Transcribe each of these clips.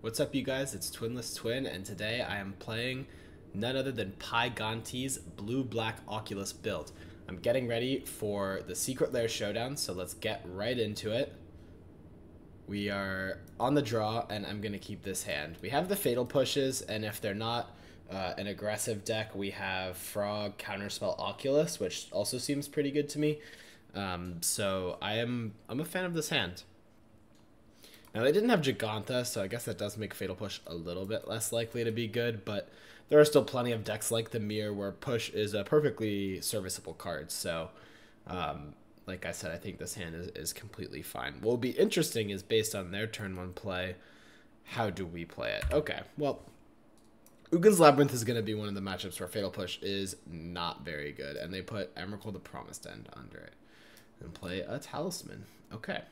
What's up, you guys? It's Twinlesstwin, and today I am playing none other than Pygonti's blue-black Oculus build. I'm getting ready for the Secret Lair showdown, so let's get right into it. We are on the draw, and I'm going to keep this hand. We have the Fatal Pushes, and if they're not an aggressive deck, we have Frog, Counterspell, Oculus, which also seems pretty good to me. So I'm a fan of this hand. Now, they didn't have Giganta, so I guess that does make Fatal Push a little bit less likely to be good, but there are still plenty of decks like the Mirror where Push is a perfectly serviceable card, so like I said, I think this hand is completely fine. What will be interesting is, based on their turn 1 play, how do we play it? Okay, well, Ugin's Labyrinth is going to be one of the matchups where Fatal Push is not very good, and they put Emrakul the Promised End under it and play a Talisman. Okay.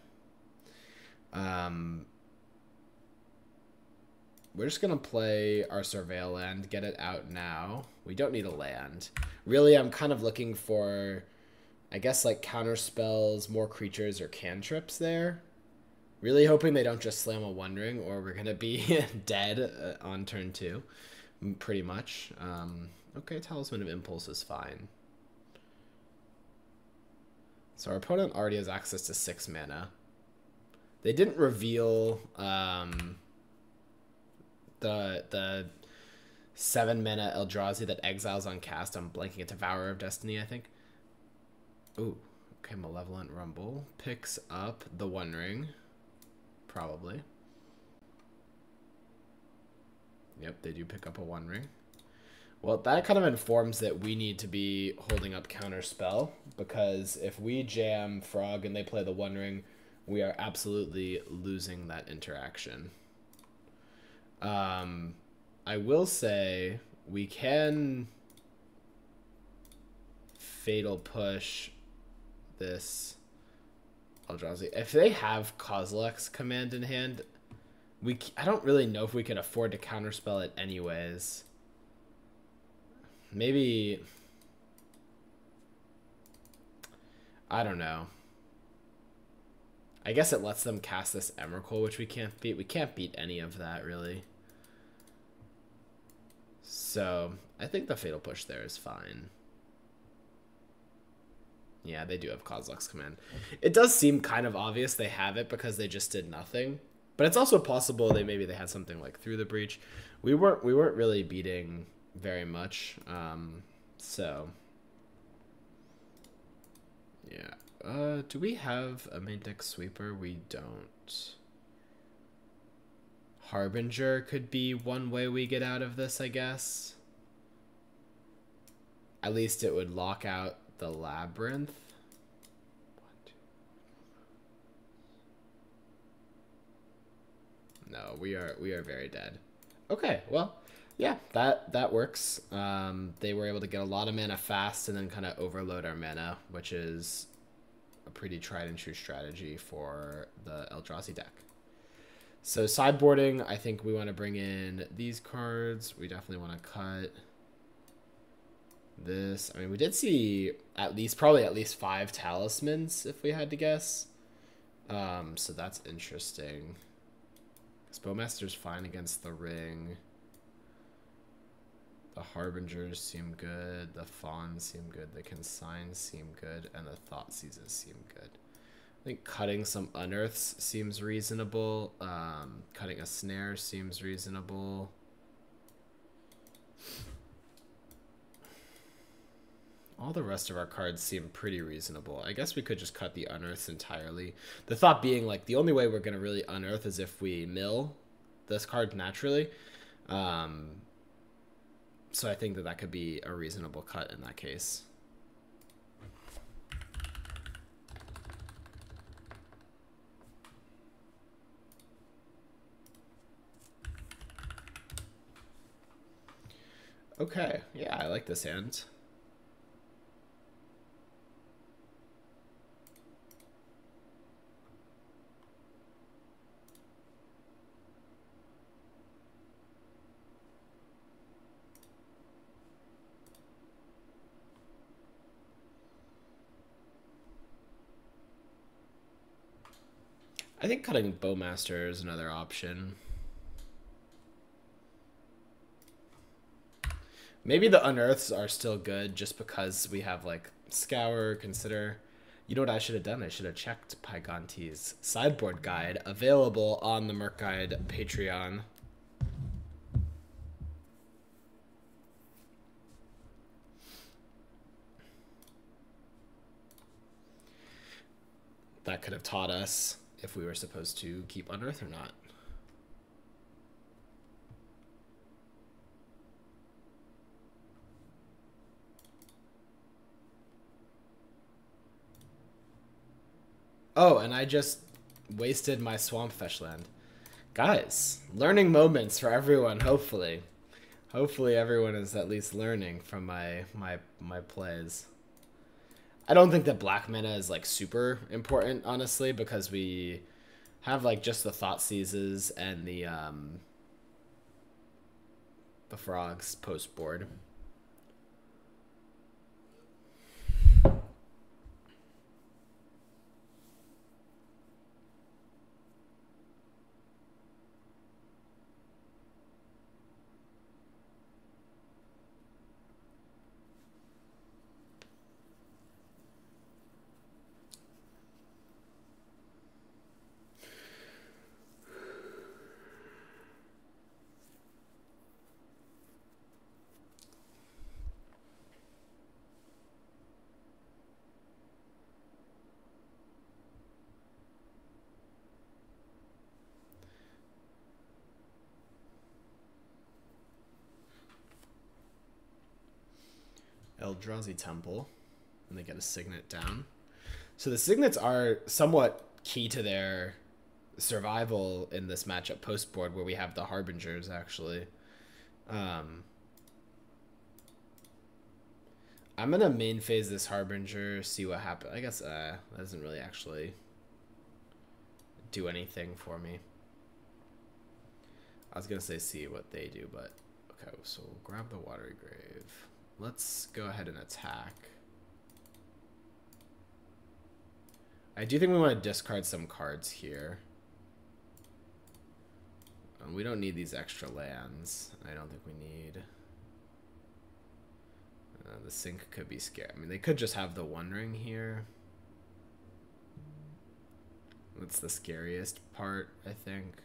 We're just going to play our Surveil land, get it out now. We don't need a land. Really, I'm kind of looking for, I guess, like counter spells, more creatures, or cantrips there. Really hoping they don't just slam a One Ring, or we're going to be dead on turn 2, pretty much. Okay, Talisman of Impulse is fine. So our opponent already has access to 6 mana. They didn't reveal the 7 mana Eldrazi that exiles on cast. I'm blanking it. Devourer of Destiny, I think. Ooh, okay. Malevolent Rumble picks up the One Ring, probably. Yep, they do pick up a One Ring. Well, that kind of informs that we need to be holding up Counterspell, because if we jam Frog and they play the One Ring, we are absolutely losing that interaction. I will say we can Fatal Push this Eldrazi. If they have Kozilek's Command in hand, I don't really know if we can afford to counterspell it anyways. Maybe, I don't know. I guess it lets them cast this Emrakul, which we can't beat. We can't beat any of that, really. So, I think the Fatal Push there is fine. Yeah, they do have Kozilek's Command. It does seem kind of obvious they have it because they just did nothing. But it's also possible maybe they had something like Through the Breach. We weren't really beating very much. So, yeah. Do we have a main deck sweeper? We don't. Harbinger could be one way we get out of this, I guess. At least it would lock out the Labyrinth. No, we are very dead. Okay, well, yeah, that works. They were able to get a lot of mana fast and then kind of overload our mana, which is a pretty tried and true strategy for the Eldrazi deck. So sideboarding, I think we want to bring in these cards. We definitely want to cut this. I mean, we did see probably at least 5 talismans if we had to guess. So that's interesting. Because Bowmaster's fine against the Ring. The Harbingers seem good, the Fawns seem good, the Consigns seem good, and the Thoughtseizes seem good. I think cutting some Unearths seems reasonable. Cutting a Snare seems reasonable. All the rest of our cards seem pretty reasonable. I guess we could just cut the Unearths entirely. The thought being, like, the only way we're going to really unearth is if we mill this card naturally. So I think that could be a reasonable cut in that case. Okay, yeah, I like this hand. I think cutting Bowmaster is another option. Maybe the unearths are still good just because we have like scour, consider. You know what I should have done? I should have checked Pygonti's sideboard guide available on the Merc Guide Patreon. That could have taught us if we were supposed to keep unearth or not. Oh, and I just wasted my Swamp Fetch land. Guys, learning moments for everyone, hopefully. Hopefully everyone is at least learning from my plays. I don't think that black mana is like super important, honestly, because we have like just the Thought Seizes and the frogs post board. Eldrazi Temple, and they get a signet down. So the signets are somewhat key to their survival in this matchup post board, where we have the Harbingers actually. I'm gonna main phase this Harbinger, see what happens. I guess that doesn't really actually do anything for me. I was gonna say see what they do, but okay. So we'll grab the Watery Grave. Let's go ahead and attack. I do think we want to discard some cards here. We don't need these extra lands. I don't think we need... the sink could be scary. I mean, they could just have the One Ring here. That's the scariest part, I think.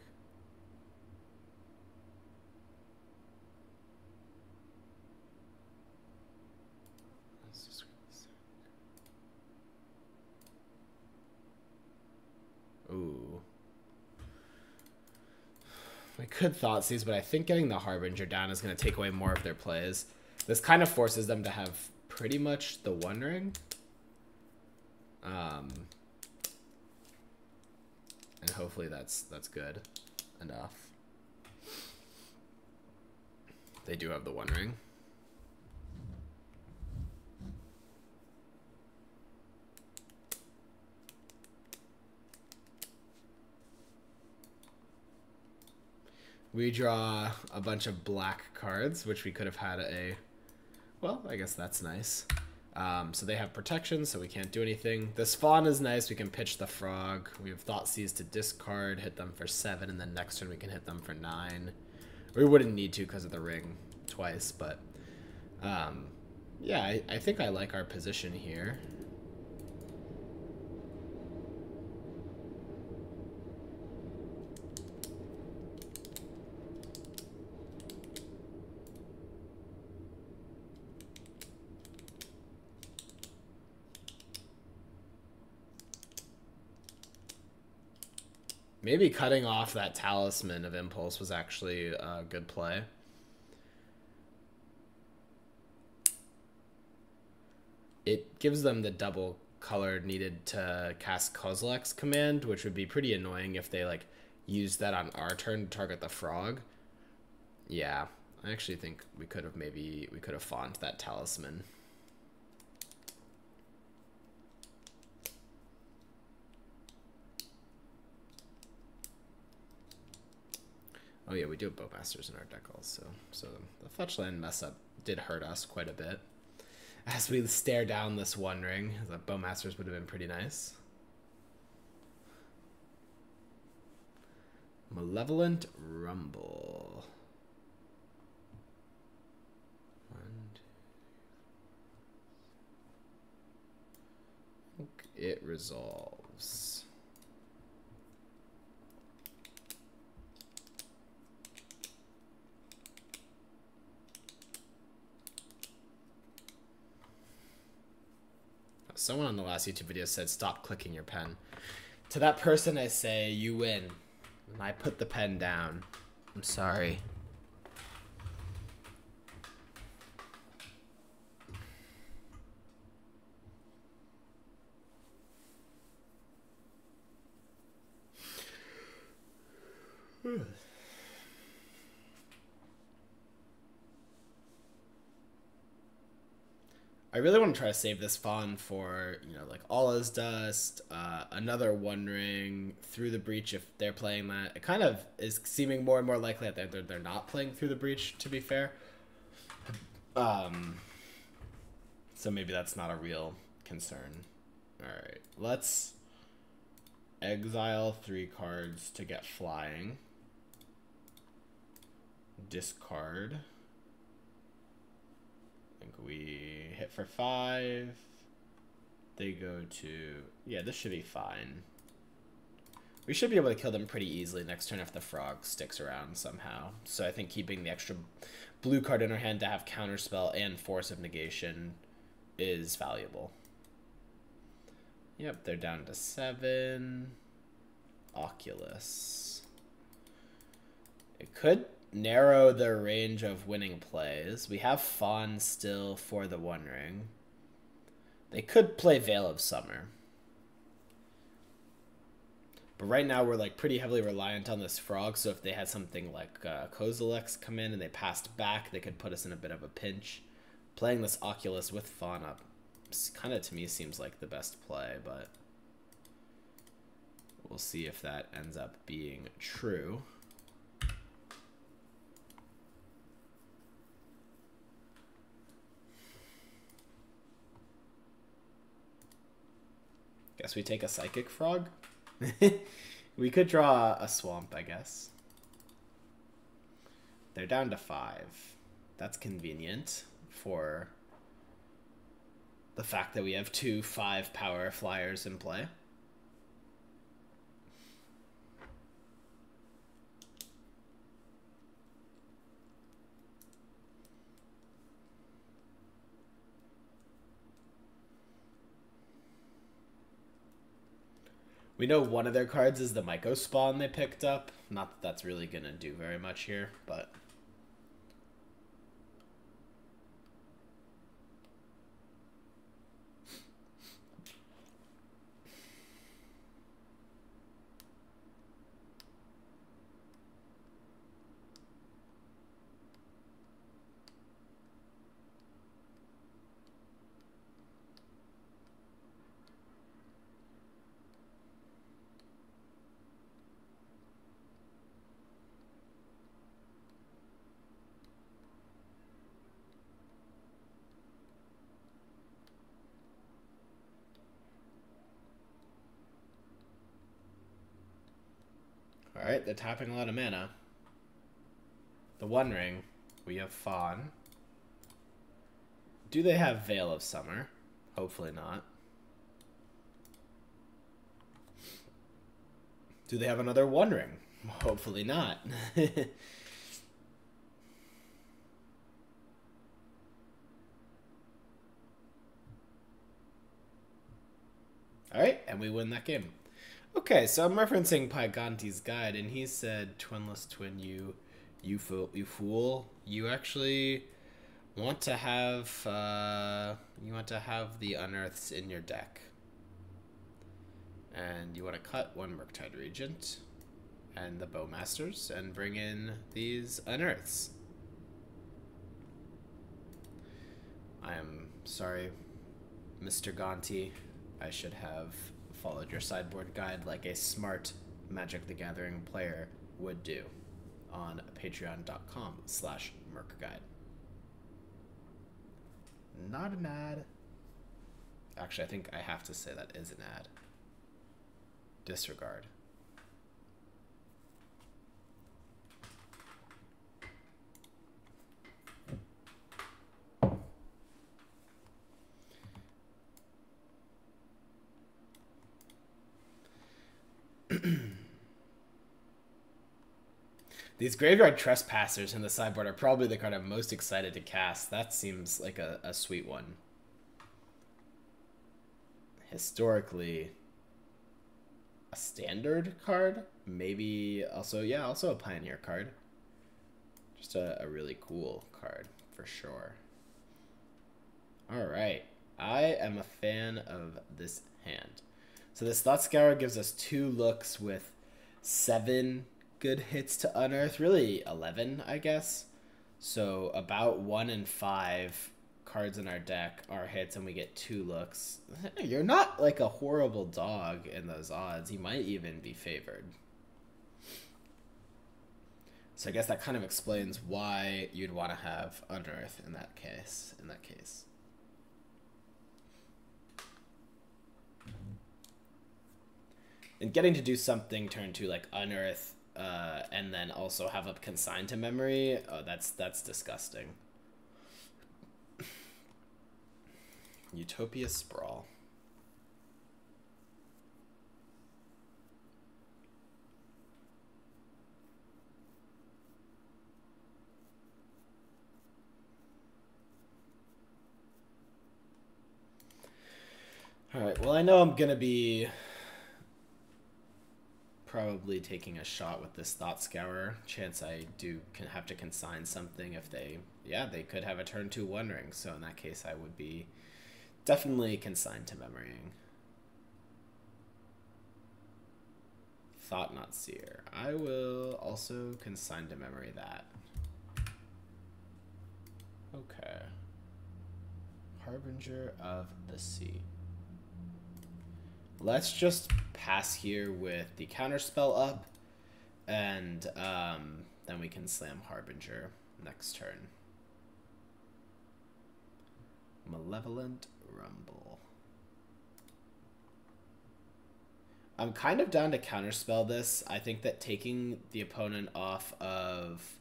Ooh. We could Thoughtseize, but I think getting the Harbinger down is going to take away more of their plays. This kind of forces them to have pretty much the One Ring. And hopefully that's good enough. They do have the One Ring. We draw a bunch of black cards, which we could have had a... Well, I guess that's nice. So they have protection, so we can't do anything. The Spawn is nice. We can pitch the Frog. We have Thoughtseize to discard, hit them for 7, and then next turn we can hit them for 9. We wouldn't need to because of the ring twice, but... yeah, I think I like our position here. Maybe cutting off that Talisman of Impulse was actually a good play. It gives them the double color needed to cast Kozilek's command, which would be pretty annoying if they like used that on our turn to target the Frog. Yeah, I actually think we could have fawned that Talisman. Oh yeah, we do have Bowmasters in our deck also. So the Fetchland mess up did hurt us quite a bit. As we stare down this One Ring, the Bowmasters would have been pretty nice. Malevolent Rumble. 1, it resolves. Someone on the last YouTube video said, stop clicking your pen. To that person, I say, you win. And I put the pen down. I'm sorry. I really want to try to save this fawn for, you know, like Allah's Dust, another One Ring, Through the Breach if they're playing that. It kind of is seeming more and more likely that they're not playing Through the Breach, to be fair. So maybe that's not a real concern. Alright, let's exile 3 cards to get flying. Discard. I think we hit for 5. They go to... Yeah, this should be fine. We should be able to kill them pretty easily next turn if the frog sticks around somehow. So I think keeping the extra blue card in our hand to have Counterspell and Force of Negation is valuable. Yep, they're down to 7. Oculus. It could narrow their range of winning plays. We have Fawn still for the One Ring. They could play Veil of Summer. But right now we're like pretty heavily reliant on this frog, so if they had something like Kozilek's come in and they passed back, they could put us in a bit of a pinch. Playing this Oculus with Fawn up kind of to me seems like the best play, but we'll see if that ends up being true. Guess we take a Psychic Frog? We could draw a Swamp, I guess. They're down to 5. That's convenient for the fact that we have 2 5-power flyers in play. We know one of their cards is the Myco Spawn they picked up. Not that that's really going to do very much here, but... Alright, they're tapping a lot of mana. The One Ring, we have Fawn. Do they have Veil of Summer? Hopefully not. Do they have another One Ring? Hopefully not. Alright, and we win that game. Okay, so I'm referencing Pyganti's guide, and he said, Twinlesstwin, you fool. You actually want to have the Unearths in your deck. And you want to cut 1 Murktide Regent and the Bowmasters and bring in these Unearths. I am sorry, Mr. Gonti. I should have followed your sideboard guide like a smart Magic the Gathering player would do on patreon.com/mercguide. Not an ad. Actually, I think I have to say that is an ad. Disregard. These Graveyard Trespassers in the sideboard are probably the card I'm most excited to cast. That seems like a sweet one. Historically, a standard card? Maybe also, yeah, also a Pioneer card. Just a really cool card, for sure. Alright, I am a fan of this hand. So this Thought Scour gives us 2 looks with 7 good hits to unearth. Really 11, I guess. So about 1 in 5 cards in our deck are hits and we get 2 looks. You're not like a horrible dog in those odds. You might even be favored. So I guess that kind of explains why you'd want to have unearth in that case. And getting to do something turn 2 like unearth, and then also have a consign to memory, oh, that's disgusting. Utopia Sprawl. Alright, well I know I'm gonna be probably taking a shot with this Thought Scour. Chance I can have to consign something if they could have a turn 2 One Ring, so in that case I would be definitely consigned to memorying. Thought Not Seer. I will also consign to memory that. Okay. Harbinger of the Sea. Let's just pass here with the counterspell up, and then we can slam Harbinger next turn. Malevolent Rumble. I'm kind of down to counterspell this. I think that taking the opponent off of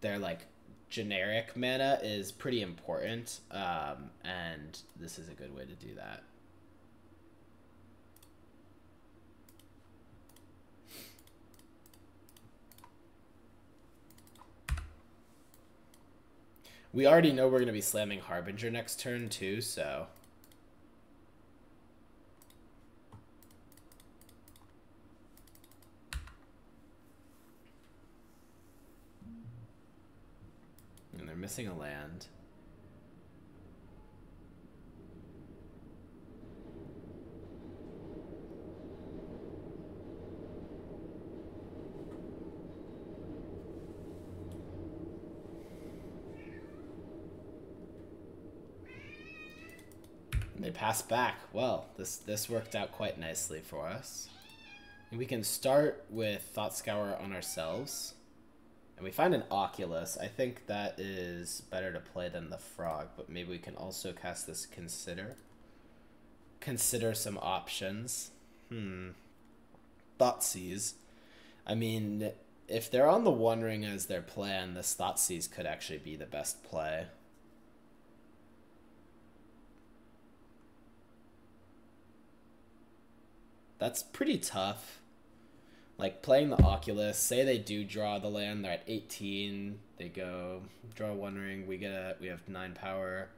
their like generic mana is pretty important, and this is a good way to do that. We already know we're going to be slamming Harbinger next turn, too, so... And they're missing a land. They pass back. Well, this worked out quite nicely for us. And we can start with Thought Scour on ourselves. And we find an Oculus. I think that is better to play than the Frog, but maybe we can also cast this Consider. Consider some options. Thoughtseize. I mean, if they're on the One Ring as their plan, this Thoughtseize could actually be the best play. That's pretty tough. Like, playing the Oculus, say they do draw the land, they're at 18, they go, draw One Ring, we have 9 power,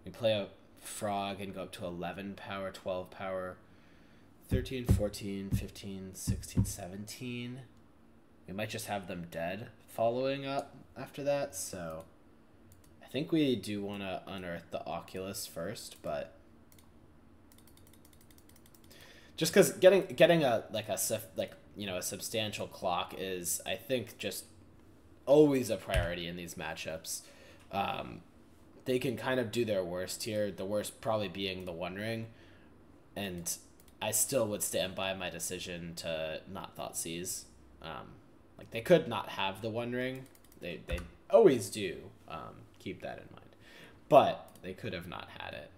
we play a Frog and go up to 11 power, 12 power, 13, 14, 15, 16, 17. We might just have them dead following up after that, so I think we do want to unearth the Oculus first, but just because getting a substantial clock is, I think, just always a priority in these matchups. They can kind of do their worst here. The worst probably being the One Ring, and I still would stand by my decision to not Thoughtseize. Like, they could not have the One Ring. They always do. Keep that in mind, but they could have not had it.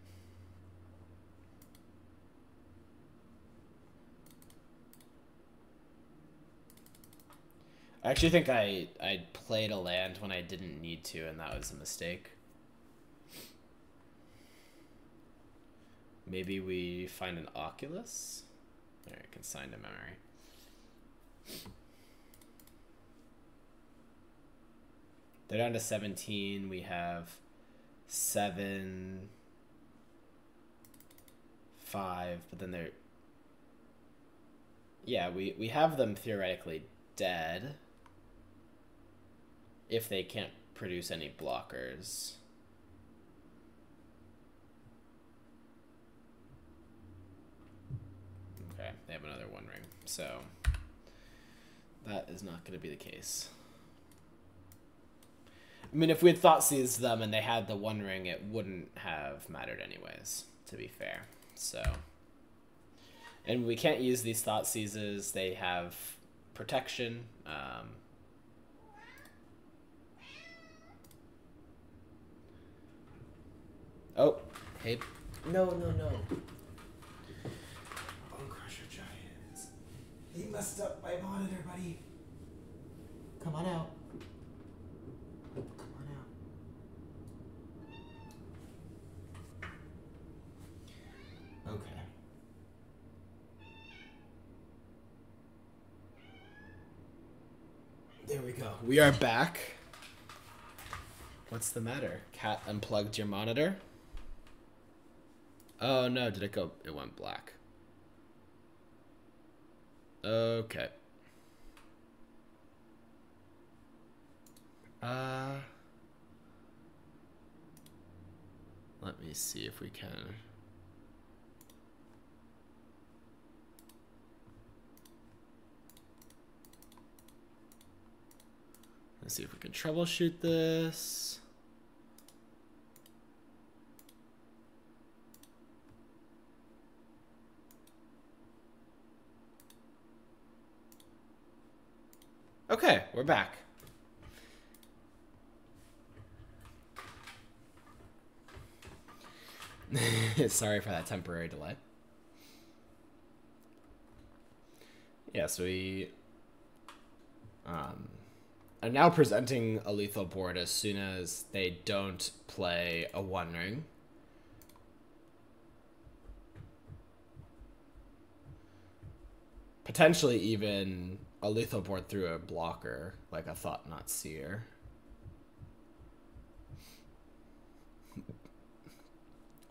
I actually think I played a land when I didn't need to, and that was a mistake. Maybe we find an Oculus? Alright, consign to memory. They're down to 17. We have 7, 5, but then they're... Yeah, we have them theoretically dead if they can't produce any blockers. Okay, they have another One Ring, so that is not going to be the case. I mean, if we had Thoughtseize them and they had the One Ring, it wouldn't have mattered anyways, to be fair. So, and we can't use these Thoughtseizes. They have protection. Oh, hey. No. Oh, Crusher Giants. He messed up my monitor, buddy. Come on out. Okay. There we go. We are back. What's the matter? Cat unplugged your monitor? Oh no, did it go? It went black. Okay. Let me see if we can. Let's see if we can troubleshoot this. Okay, we're back. Sorry for that temporary delay. Yeah, so we are now presenting a lethal board as soon as they don't play a One Ring. Potentially even a lethal board through a blocker, like a Thought Not Seer.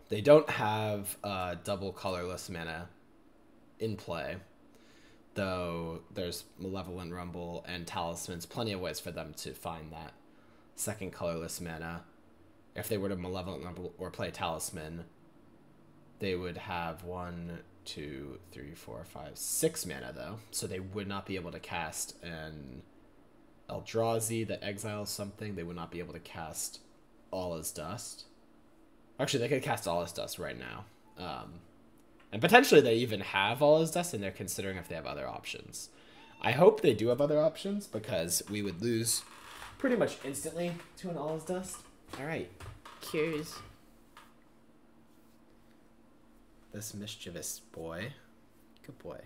They don't have double colorless mana in play, though there's Malevolent Rumble and Talismans, plenty of ways for them to find that second colorless mana. If they were to Malevolent Rumble or play Talisman, they would have 1, 2, 3, 4, 5, 6 mana though, so they would not be able to cast an Eldrazi that exiles something. They would not be able to cast All Is Dust. Actually, they could cast All Is Dust right now. And potentially they even have All Is Dust, and they're considering if they have other options. I hope they do have other options, because we would lose pretty much instantly to an All Is Dust. Alright. Cheers. This mischievous boy. Good boy.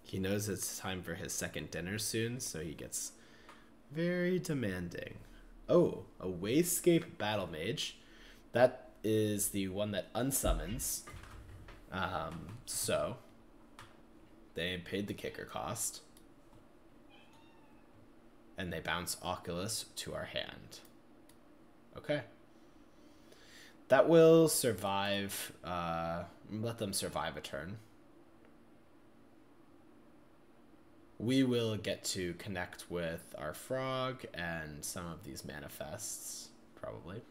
He knows it's time for his second dinner soon, so he gets very demanding. Oh, a Wayscape Battle Mage. That is the one that unsummons. So they paid the kicker cost. And they bounce Oculus to our hand. Okay. That will survive, let them survive a turn. We will get to connect with our frog and some of these manifests, probably.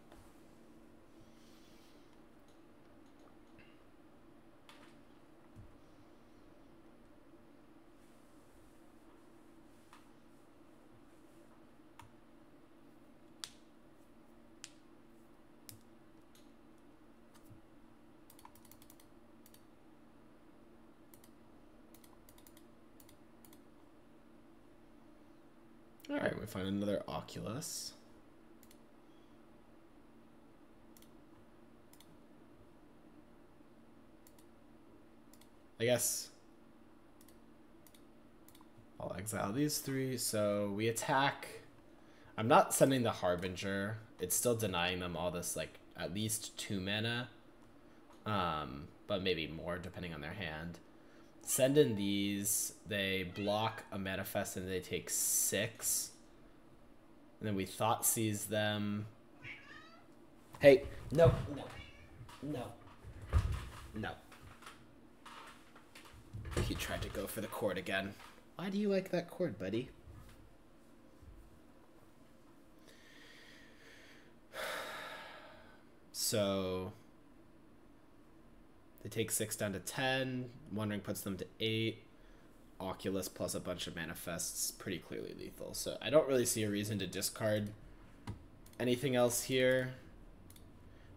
All right, we find another Oculus. I guess I'll exile these 3. So we attack I'm not sending the Harbinger. It's still denying them all this, like, at least 2 mana. But maybe more, depending on their hand. Send in these. They block a Manifest and they take 6. And then we Thought Seize them. Hey, no. He tried to go for the cord again. Why do you like that cord, buddy? So they take 6 down to 10. Wandering puts them to 8. Oculus plus a bunch of Manifests, pretty clearly lethal. So I don't really see a reason to discard anything else here.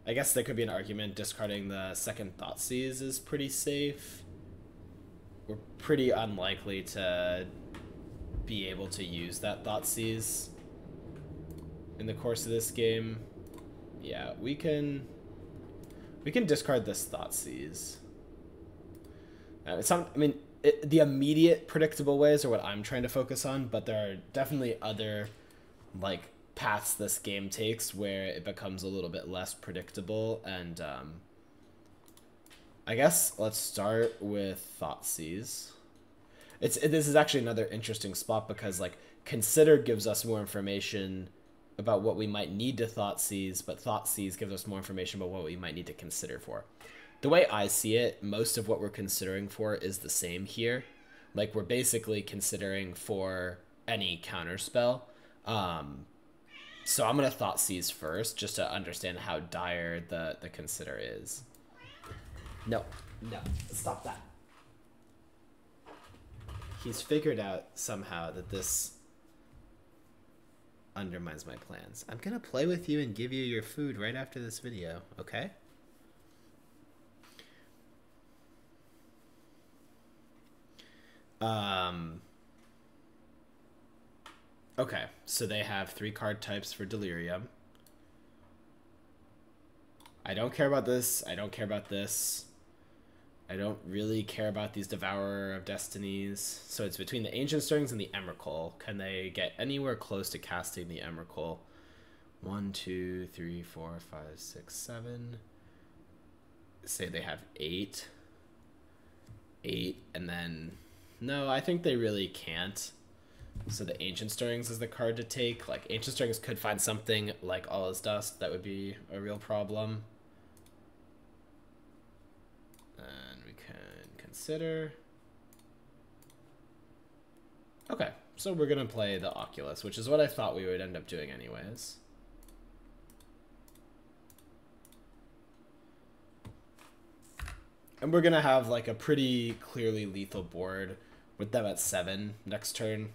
I guess there could be an argument discarding the second Thoughtseize is pretty safe. We're pretty unlikely to be able to use that Thoughtseize in the course of this game. Yeah, we can discard this Thoughtseize. The immediate predictable ways are what I'm trying to focus on, but there are definitely other like paths this game takes where it becomes a little bit less predictable. And I guess let's start with Thoughtseize. This is actually another interesting spot because like Consider gives us more information about what we might need to Thoughtseize, but Thoughtseize gives us more information about what we might need to consider for. The way I see it, most of what we're considering for is the same here. Like, we're basically considering for any counterspell. So I'm going to Thoughtseize first, just to understand how dire the Consider is. No, stop that. He's figured out somehow that this undermines my plans. I'm gonna play with you and give you your food right after this video, okay? Okay, so they have 3 card types for Delirium. I don't care about this. I don't care about this. I don't really care about these Devourer of Destinies. So it's between the Ancient Stirrings and the Emrakul. Can they get anywhere close to casting the Emrakul? 1, 2, 3, 4, 5, 6, 7. Say they have 8. 8, and then... No, I think they really can't. So the Ancient Stirrings is the card to take. Like, Ancient Stirrings could find something like All Is Dust. That would be a real problem. And we can consider. Okay, so we're going to play the Oculus, which is what I thought we would end up doing anyways. And we're going to have like a pretty clearly lethal board with them at 7 next turn.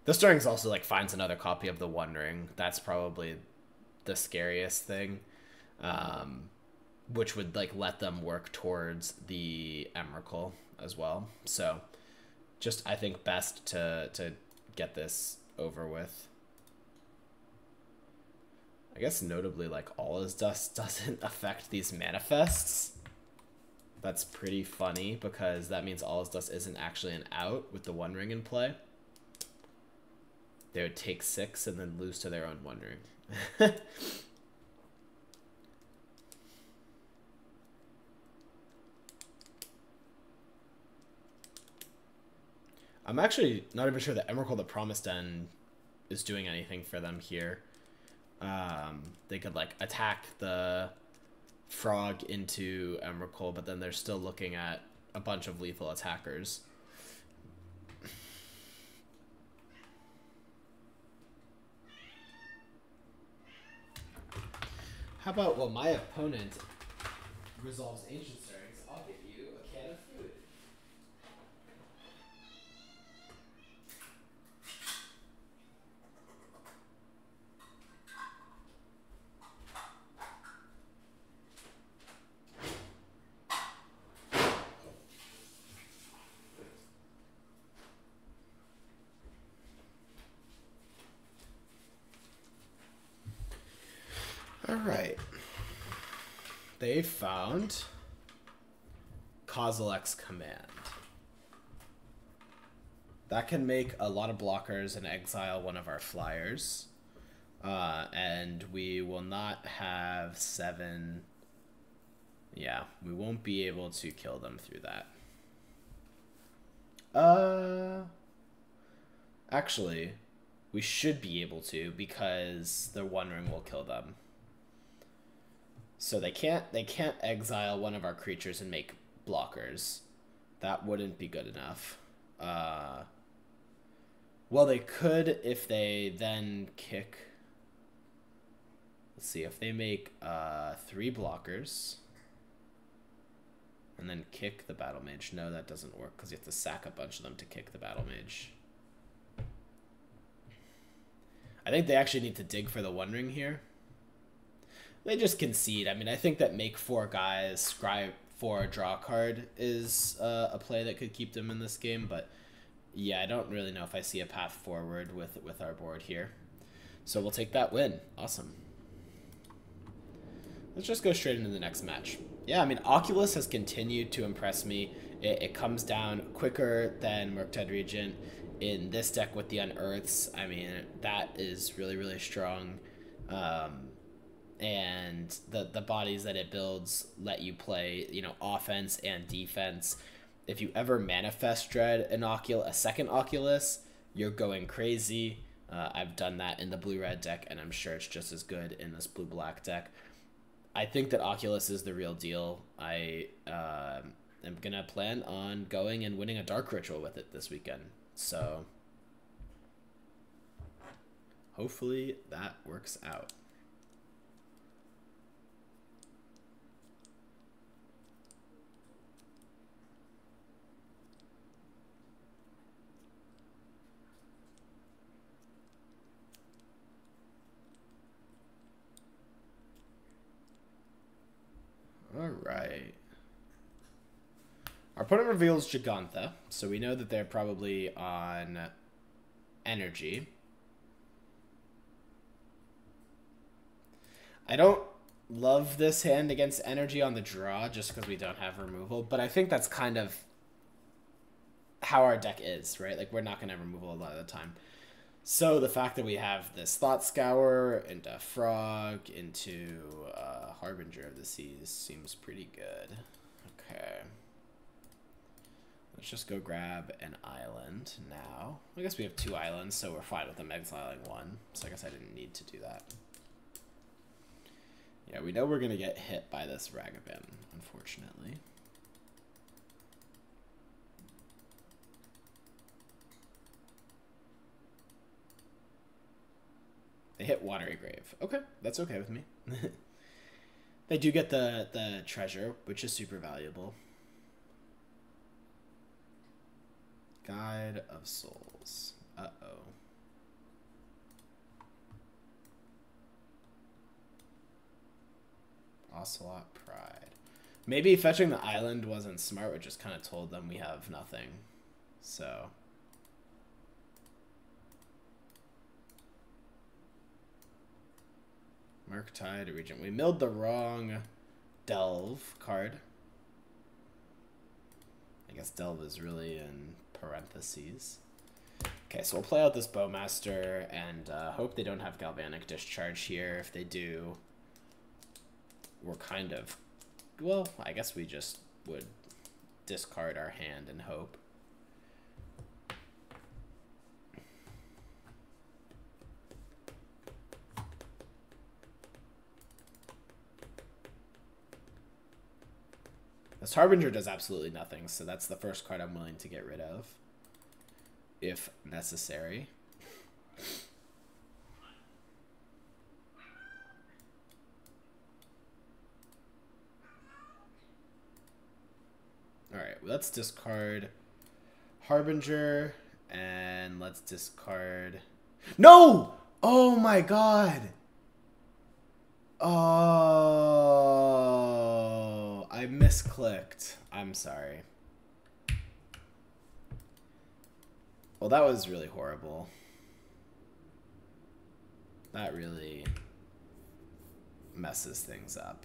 The Stirrings also like finds another copy of the Wondering. That's probably the scariest thing. Which would like let them work towards the Emrakul as well. So just I think best to get this over with. I guess notably like All Is Dust doesn't affect these manifests. That's pretty funny because that means All Is Dust isn't actually an out with the One Ring in play. They would take 6 and then lose to their own One Ring. I'm actually not even sure that Emrakul the Promised End is doing anything for them here. They could like attack the frog into Emrakul, but then they're still looking at a bunch of lethal attackers. How about, well, my opponent resolves Ancient Stirrings, I'll give you a can of food. Alright. They found Kozilek's Command. That can make a lot of blockers and exile one of our flyers. And we will not have 7. Yeah, we won't be able to kill them through that. Actually, we should be able to, because the One Ring will kill them. So they can't exile one of our creatures and make blockers. That wouldn't be good enough. Well, they could if they then kick. Let's see, if they make 3 blockers and then kick the Battle Mage. No, that doesn't work because you have to sack a bunch of them to kick the Battle Mage. I think they actually need to dig for the One Ring here. They just concede. I mean, I think that make 4 guys, scry 4, draw a card is a play that could keep them in this game, but yeah, I don't really know if I see a path forward with our board here. So we'll take that win. Awesome. Let's just go straight into the next match. Yeah, I mean, Oculus has continued to impress me. It comes down quicker than Murktide Regent in this deck with the Unearths. I mean, that is really, really strong. And the bodies that it builds let you play, you know, offense and defense. If you ever manifest dread a second Oculus, you're going crazy. I've done that in the blue-red deck, and I'm sure it's just as good in this blue-black deck. I think that Oculus is the real deal. I am going to plan on going and winning a Dark Ritual with it this weekend. So hopefully that works out. Alright. Our opponent reveals Gigantha, so we know that they're probably on energy. I don't love this hand against energy on the draw just because we don't have removal, but I think that's kind of how our deck is, right? Like, we're not going to have removal a lot of the time. So the fact that we have this Thought Scour into Frog into Harbinger of the Seas seems pretty good. Okay. Let's just go grab an island now. I guess we have 2 islands, so we're fine with them exiling 1. So I guess I didn't need to do that. Yeah, we know we're going to get hit by this Ragavan, unfortunately. They hit Watery Grave. Okay, that's okay with me. They do get the treasure, which is super valuable. Guide of Souls. Uh-oh. Ocelot Pride. Maybe fetching the island wasn't smart. We just kind of told them we have nothing. So... Murktide Regent. We milled the wrong Delve card. I guess Delve is really in parentheses. Okay, so we'll play out this Bowmaster and hope they don't have Galvanic Discharge here. If they do, we're kind of... Well, I guess we just would discard our hand and hope. This Harbinger does absolutely nothing, so that's the first card I'm willing to get rid of, if necessary. Alright, let's discard Harbinger, and let's discard... No! Oh my god! Oh, I misclicked. I'm sorry. Well, that was really horrible. That really messes things up.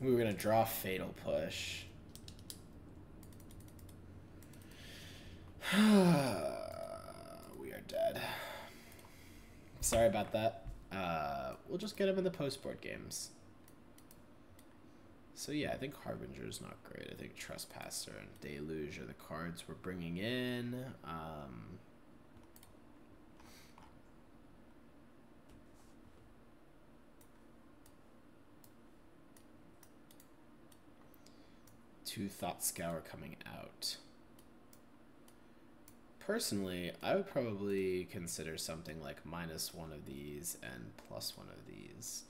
We were gonna draw Fatal Push. We are dead. Sorry about that. We'll just get him in the post-board games. So yeah, I think Harbinger's not great. I think Trespasser and Deluge are the cards we're bringing in. Two Thought Scour coming out. Personally, I would probably consider something like -1 of these and +1 of these.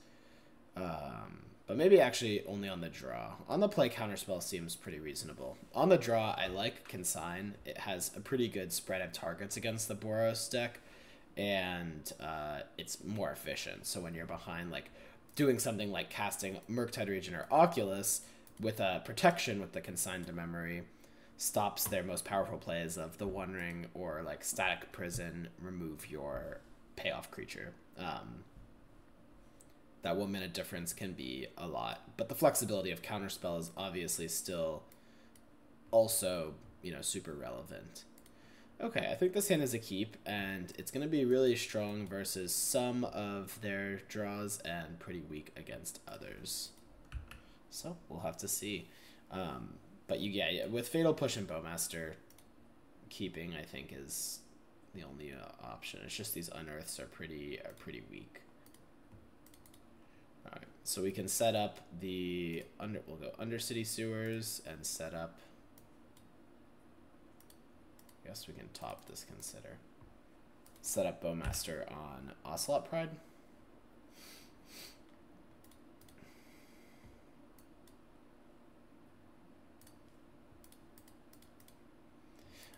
But maybe actually only on the draw. On the play, Counterspell seems pretty reasonable. On the draw, I like Consign. It has a pretty good spread of targets against the Boros deck, and it's more efficient. So when you're behind, like, doing something like casting Murktide Region or Oculus with a protection with the Consign to Memory, stops their most powerful plays of the One Ring or, like, Static Prison, remove your payoff creature. That 1 minute difference can be a lot, but the flexibility of Counterspell is obviously still also, you know, super relevant. Okay, I think this hand is a keep, and it's going to be really strong versus some of their draws and pretty weak against others. So we'll have to see. But yeah, with Fatal Push and Bowmaster, keeping I think is the only option. It's just these unearths are pretty weak. All right, so we can set up the we'll go Undercity Sewers and set up. I guess we can top this consider. Set up Bowmaster on Ocelot Pride.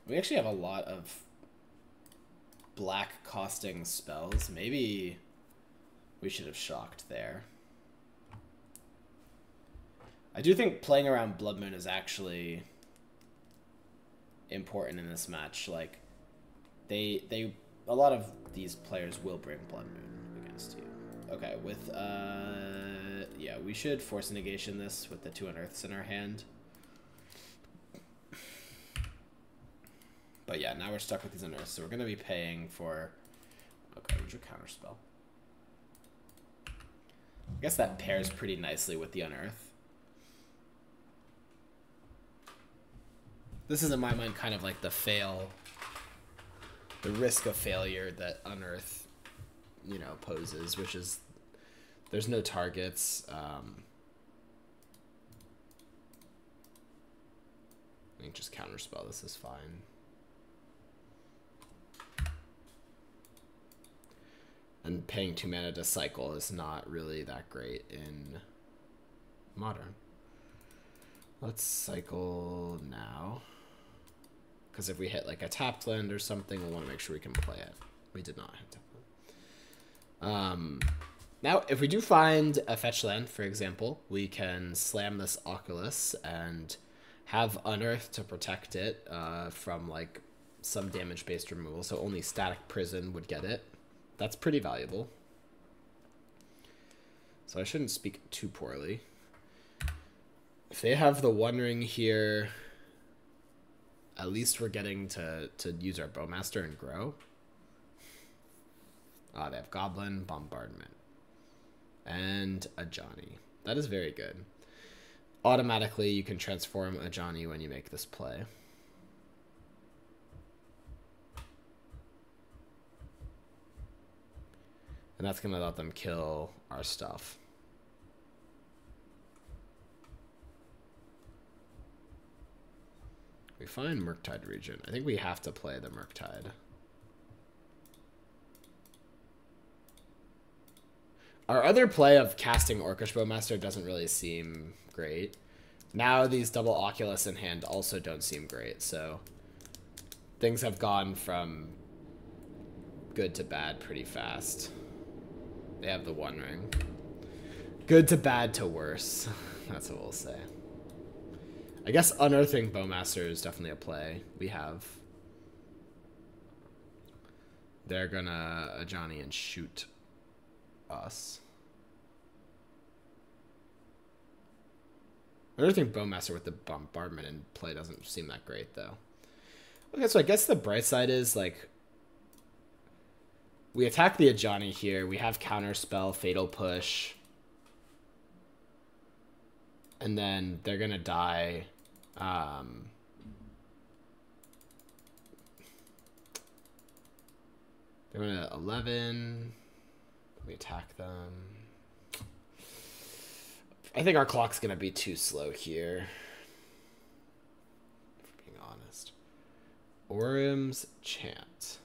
We actually have a lot of black costing spells. Maybe we should have shocked there. I do think playing around Blood Moon is actually important in this match. Like, a lot of these players will bring Blood Moon against you. Okay, with yeah, we should force a negation this with the 2 unearths in our hand. But yeah, now we're stuck with these unearths, so we're gonna be paying for. Okay, where's your Counterspell? I guess that pairs pretty nicely with the unearth. This is, in my mind, kind of like the risk of failure that unearth, you know, poses, which is there's no targets. I think just Counterspell this is fine. And paying 2 mana to cycle is not really that great in Modern. Let's cycle now. Because if we hit like a tapped land or something, we'll want to make sure we can play it. We did not hit tapped land. Now, if we do find a fetch land, for example, we can slam this Oculus and have Unearth to protect it from like some damage-based removal. So only Static Prison would get it. That's pretty valuable. So I shouldn't speak too poorly. If they have the One Ring here, at least we're getting to use our Bowmaster and grow. They have Goblin, Bombardment, and a Johnny. That is very good. Automatically, you can transform a Johnny when you make this play. And that's going to let them kill our stuff. We find Murktide Region. I think we have to play the Murktide. Our other play of casting Orcish Bowmaster doesn't really seem great. Now these double Oculus in hand also don't seem great, so things have gone from good to bad pretty fast. They have the One Ring. Good to bad to worse. That's what we'll say. I guess Unearthing Bowmaster is definitely a play. We have. They're gonna Johnny and shoot us. I think Bowmaster with the bombardment in play doesn't seem that great, though. Okay, so I guess the bright side is, like, we attack the Ajani here. We have Counterspell, Fatal Push. And then they're going to die. They're going to 11. We attack them. I think our clock's going to be too slow here. For being honest. Orim's Chant.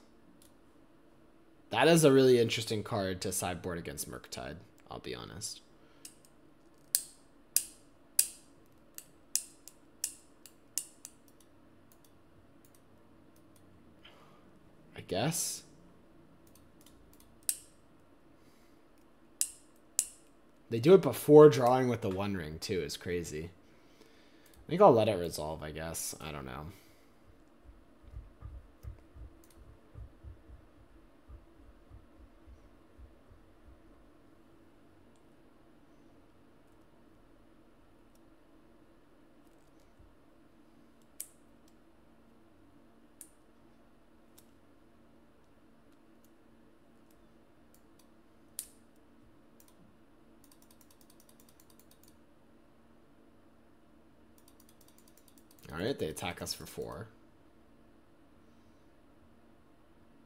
That is a really interesting card to sideboard against Murktide, I'll be honest. I guess. They do it before drawing with the One Ring, too. It's crazy. I think I'll let it resolve, I guess. I don't know. Alright, they attack us for 4.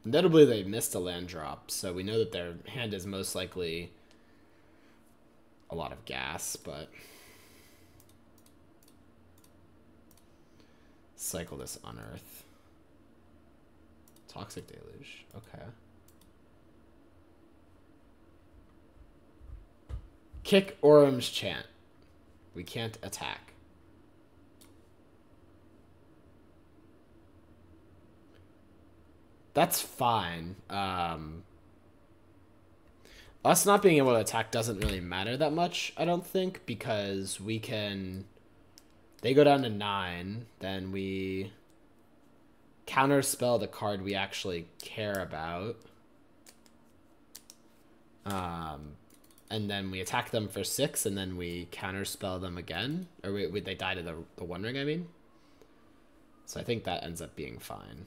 Notably, they missed a land drop, so we know that their hand is most likely a lot of gas, but... Cycle this Unearth. Toxic Deluge, okay. Kick Orim's Chant. We can't attack. That's fine. Us not being able to attack doesn't really matter that much, I don't think, because we can... They go down to 9, then we counterspell the card we actually care about. And then we attack them for 6, and then we counterspell them again. Or they die to the One Ring, I mean. So I think that ends up being fine.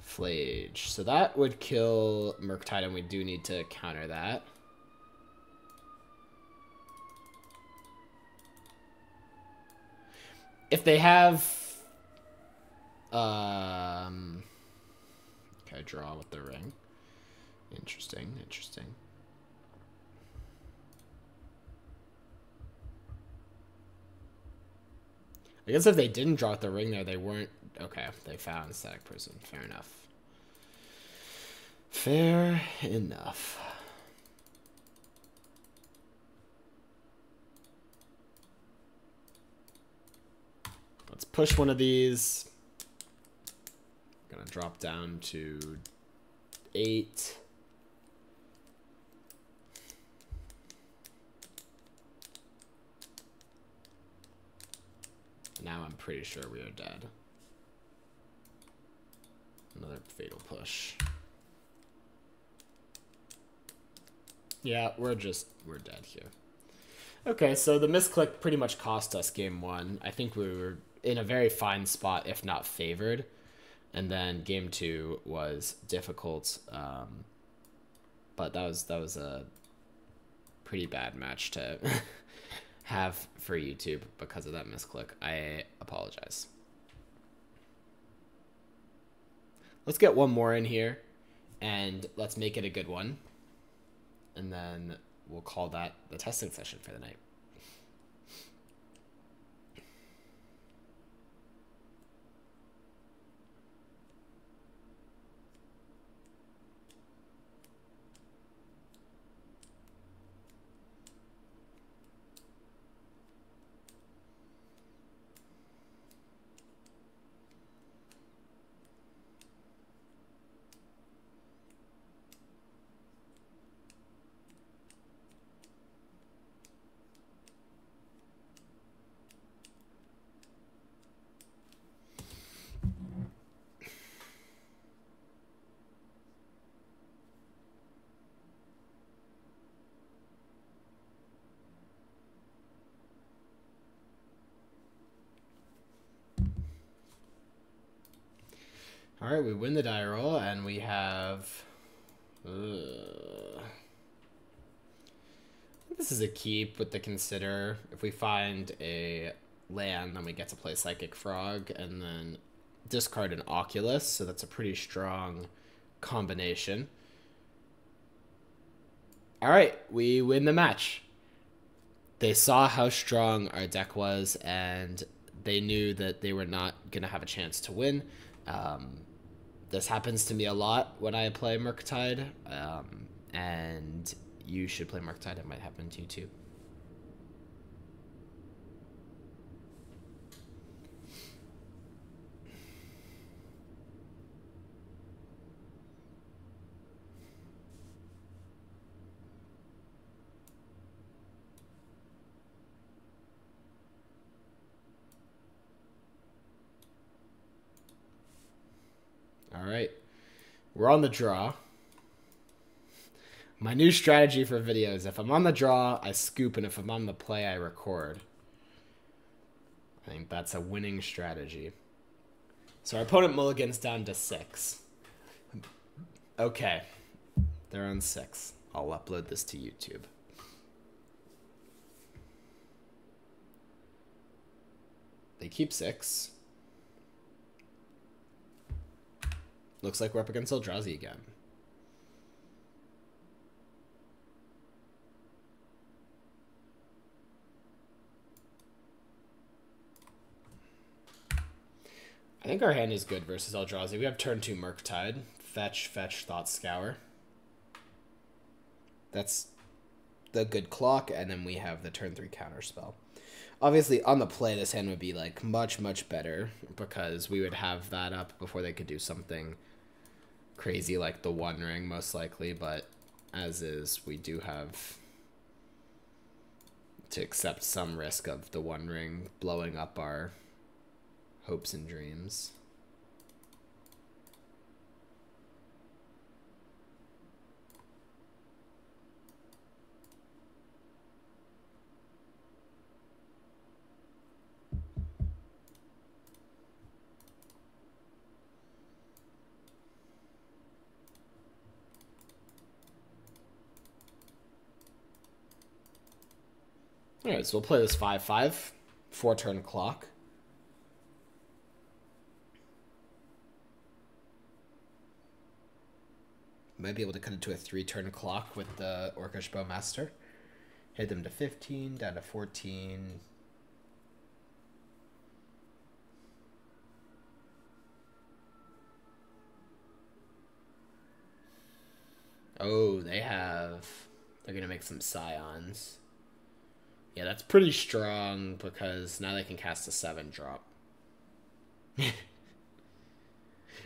Flage. So that would kill Murktide, and we do need to counter that. If they have... Okay, draw with the ring. Interesting, interesting. I guess if they didn't draw with the ring there, they weren't... Okay, they found Static Prison. Fair enough. Fair enough. Let's push one of these. I'm gonna drop down to 8. Now I'm pretty sure we are dead. Another Fatal Push. Yeah, we're dead here. Okay, so the misclick pretty much cost us game 1. I think we were in a very fine spot, if not favored. And then game 2 was difficult. But that was a pretty bad match to have for YouTube because of that misclick. I apologize. Let's get one more in here, and let's make it a good one. And then we'll call that the testing session for the night. Alright, we win the die roll, and we have... This is a keep with the consider. If we find a land, then we get to play Psychic Frog, and then discard an Oculus, so that's a pretty strong combination. Alright, we win the match. They saw how strong our deck was, and they knew that they were not going to have a chance to win. This happens to me a lot when I play Murktide, and you should play Murktide. It might happen to you too. All right, we're on the draw. My new strategy for videos, if I'm on the draw, I scoop, and if I'm on the play, I record. I think that's a winning strategy. So our opponent mulligans down to 6. Okay, they're on 6. I'll upload this to YouTube. They keep 6. Looks like we're up against Eldrazi again. I think our hand is good versus Eldrazi. We have turn 2 Murktide. Fetch, fetch, Thought Scour. That's the good clock, and then we have the turn 3 counterspell. Obviously, on the play, this hand would be like much, much better because we would have that up before they could do something crazy like the One Ring, most likely, but as is, we do have to accept some risk of the One Ring blowing up our hopes and dreams. Alright, so we'll play this 5/5, 4-turn clock. Might be able to cut it to a 3-turn clock with the Orcish Bowmaster. Hit them to 15, down to 14. Oh, they're going to make some Scions. Yeah, that's pretty strong because now they can cast a 7-drop.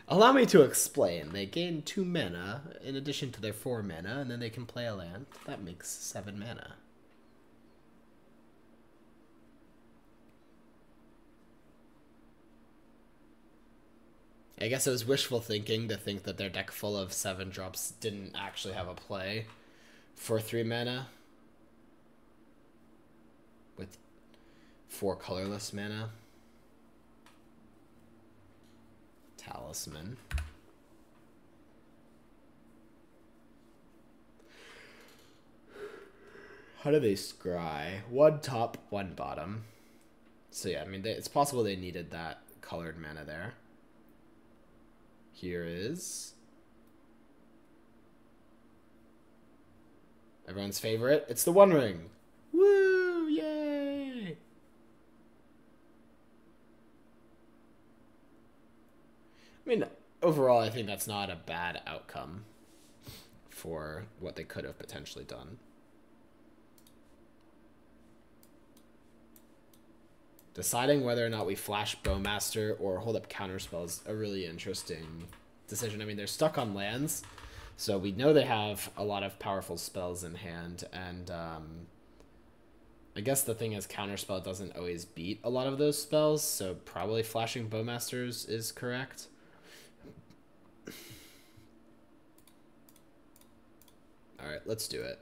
Allow me to explain. They gain 2 mana in addition to their 4 mana, and then they can play a land. That makes 7 mana. I guess it was wishful thinking to think that their deck full of 7-drops didn't actually have a play for 3 mana. With 4 colorless mana. Talisman. How do they scry? 1 top, 1 bottom. So yeah, I mean, it's possible they needed that colored mana there. Here is everyone's favorite. It's the One Ring. Woo! Yay! I mean, overall, I think that's not a bad outcome for what they could have potentially done. Deciding whether or not we flash Bowmaster or hold up Counterspell is a really interesting decision. I mean, they're stuck on lands, so we know they have a lot of powerful spells in hand, and I guess the thing is Counterspell doesn't always beat a lot of those spells, so probably flashing Bowmasters is correct. Alright, let's do it.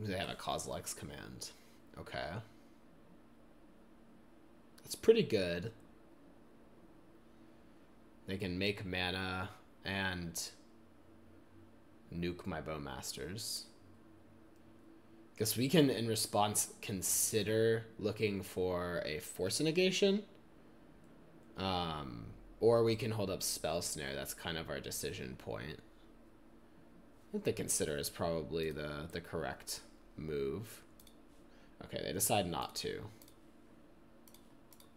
They have a Kozilek's command. Okay. That's pretty good. They can make mana and nuke my Bowmasters. Guess we can, in response, consider looking for a Force Negation. Or we can hold up Spell Snare. That's kind of our decision point. I think the consider is probably the correct move. Okay, they decide not to.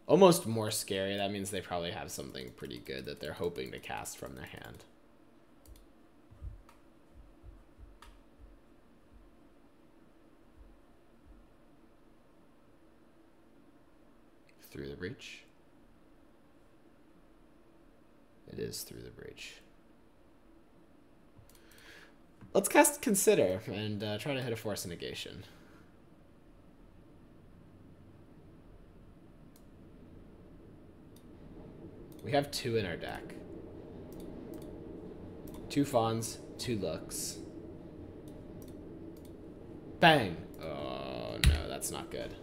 Almost more scary. That means they probably have something pretty good that they're hoping to cast from their hand. Through the Breach. It is Through the Breach. Let's cast Consider and try to hit a Force Negation. We have 2 in our deck. 2 Fawns, 2 Looks. Bang! Oh no, that's not good.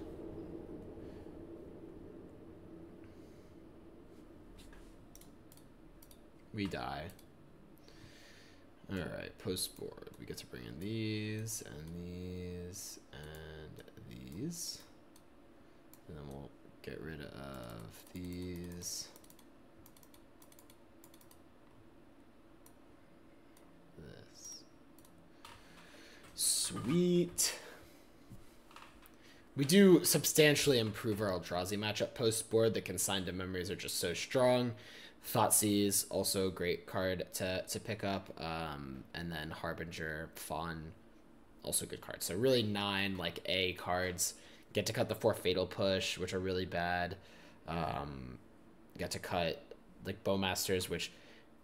We die. Alright, post board. We get to bring in these, and these, and these. And then we'll get rid of these. This. Sweet. We do substantially improve our Eldrazi matchup post board. The Consigned to Memories are just so strong. Thoughtseize, also a great card to pick up. And then Harbinger, Fawn, also good cards. So really 9 like A cards. Get to cut the 4 Fatal Push, which are really bad. Get to cut like Bowmasters, which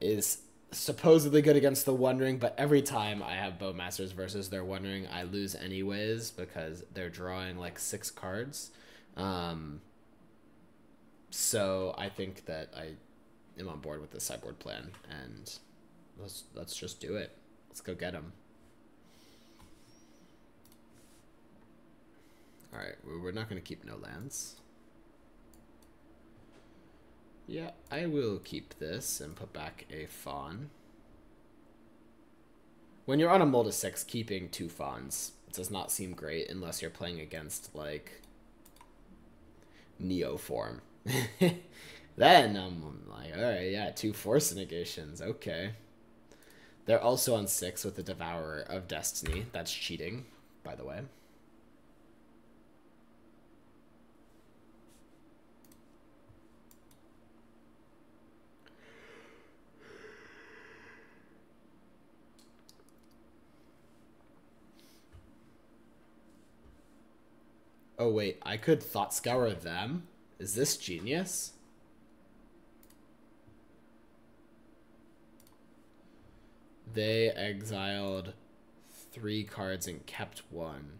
is supposedly good against the One Ring, but every time I have Bowmasters versus their One Ring, I lose anyways because they're drawing like 6 cards. So I think that I am on board with the sideboard plan, and let's just do it. Let's go get them. All right, we're not going to keep no lands. Yeah, I will keep this and put back a Fawn. When you're on a Mold of 6, keeping 2 Fawns does not seem great unless you're playing against like Neo form. Then I'm like, all right, yeah, 2 Force Negations, okay. They're also on 6 with the Devourer of Destiny. That's cheating, by the way. Oh wait, I could Thought Scour them? Is this genius? They exiled 3 cards and kept 1.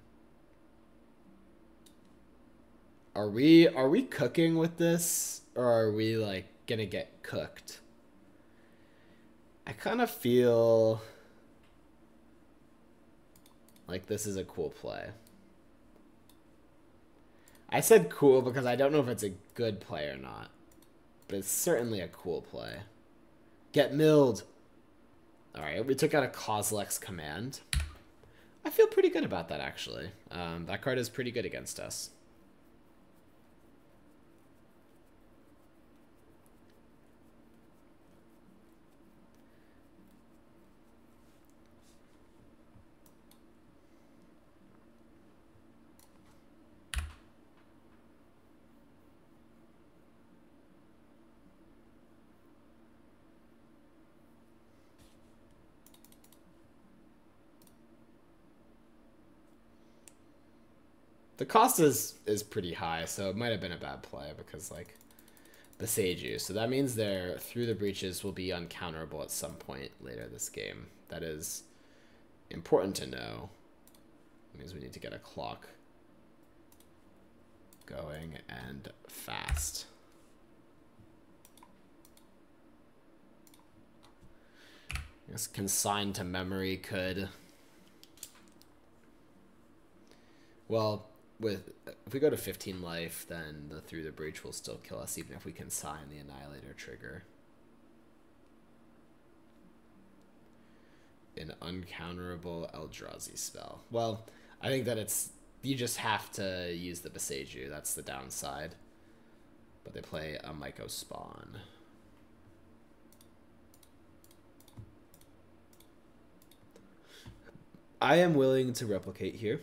Are we cooking with this, or are we like gonna get cooked? I kind of feel like this is a cool play. I said cool because I don't know if it's a good play or not, but it's certainly a cool play. Get milled. All right, we took out a Kozilek's command. I feel pretty good about that, actually. That card is pretty good against us. The cost is pretty high, so it might have been a bad play because, like, the Seiju. So that means their Through the Breaches will be uncounterable at some point later this game. That is important to know. It means we need to get a clock going and fast. I guess Consigned to Memory could Well, if we go to 15 life, then the Through the Breach will still kill us, even if we can sign the Annihilator trigger. An uncounterable Eldrazi spell. Well, I think that you just have to use the Boseiju. That's the downside. But they play a Myco Spawn. I am willing to replicate here.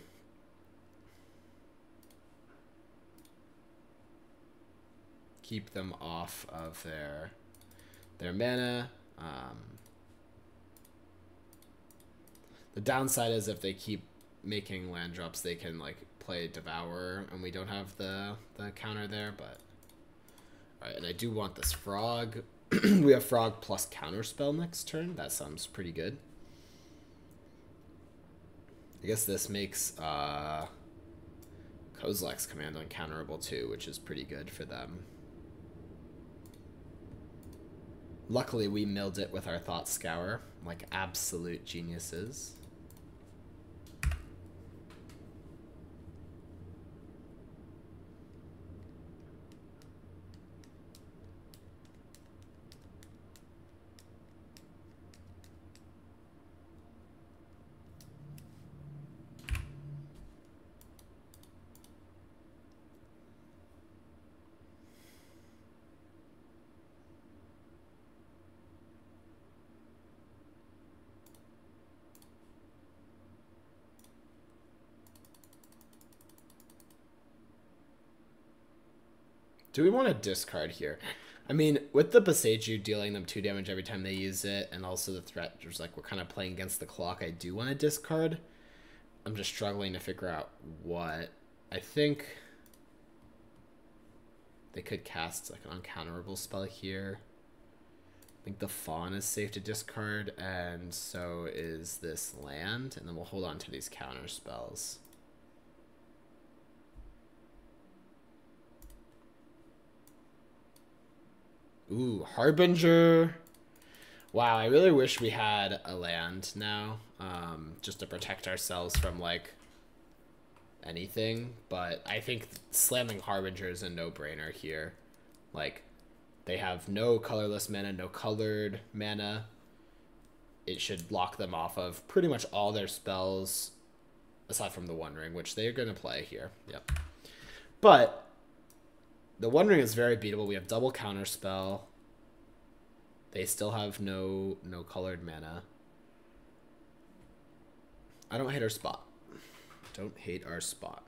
Keep them off of their mana. The downside is if they keep making land drops, they can like play Devour, and we don't have the counter there. But all right, and I do want this Frog. We have Frog plus Counterspell next turn. That sounds pretty good. I guess this makes Kozilek's Command uncounterable too, which is pretty good for them. Luckily, we milled it with our Thought Scour, like absolute geniuses. Do we want to discard here? I mean, with the Boseiju dealing them 2 damage every time they use it, and also the threat, there's like we're kind of playing against the clock, I do want to discard. I'm just struggling to figure out what. I think they could cast like an uncounterable spell here. I think the Fawn is safe to discard, and so is this land, and then we'll hold on to these counter spells. Ooh, Harbinger. Wow, I really wish we had a land now, just to protect ourselves from, like, anything. But I think slamming Harbinger is a no-brainer here. Like, they have no colorless mana, no colored mana. It should lock them off of pretty much all their spells, aside from the One Ring, which they're going to play here. Yep. But the One Ring is very beatable. We have double Counterspell. They still have no colored mana. I don't hate our spot. Don't hate our spot.